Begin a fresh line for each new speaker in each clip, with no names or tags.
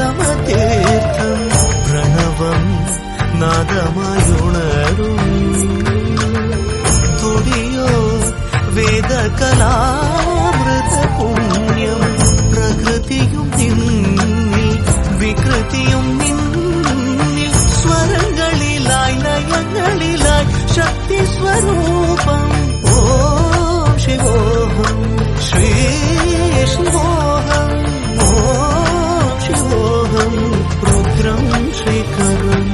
ഗംഗാചന്ദ്രസമാഗമതീർത്ഥം പ്രണവം നാദമായുണരും തുടിയോ വേദകലാമൃത പുണ്യം പ്രകൃതിയും നിന്നിൽ വികൃതിയും നിന്നിൽ സ്വരങ്ങളിലായി ലയങ്ങളിലായി ശക്തി സ്വരൂപം ഓം ശിവോഹം ശ്രീ ശിവോഹം ഓം ശിവോഹം രുദ്രം ശ്രീകരം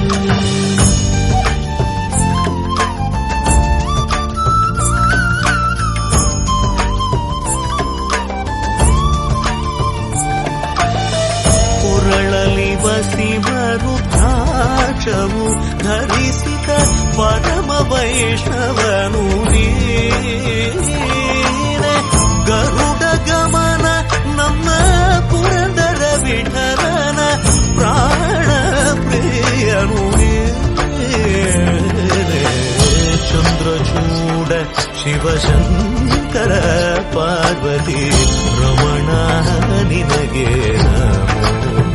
ಶಿವರುದ್ರಾಕ್ಷವು ಧರಿಸಿದ ಪರಮ ವೈಷ್ಣವನು ನೀನೆ ಗರುಡ ಗಮನ ನಮ್ಮ ಪುರಂದರ ವಿಠಲನ ಪ್ರಾಣ ಪ್ರಿಯನು ನೀನೆ ಚಂದ್ರಚೂಡ ಶಿವಶಂಕರ ಪಾರ್ವತಿ ರಮಣ ನಿನಗೆ ನಮೋ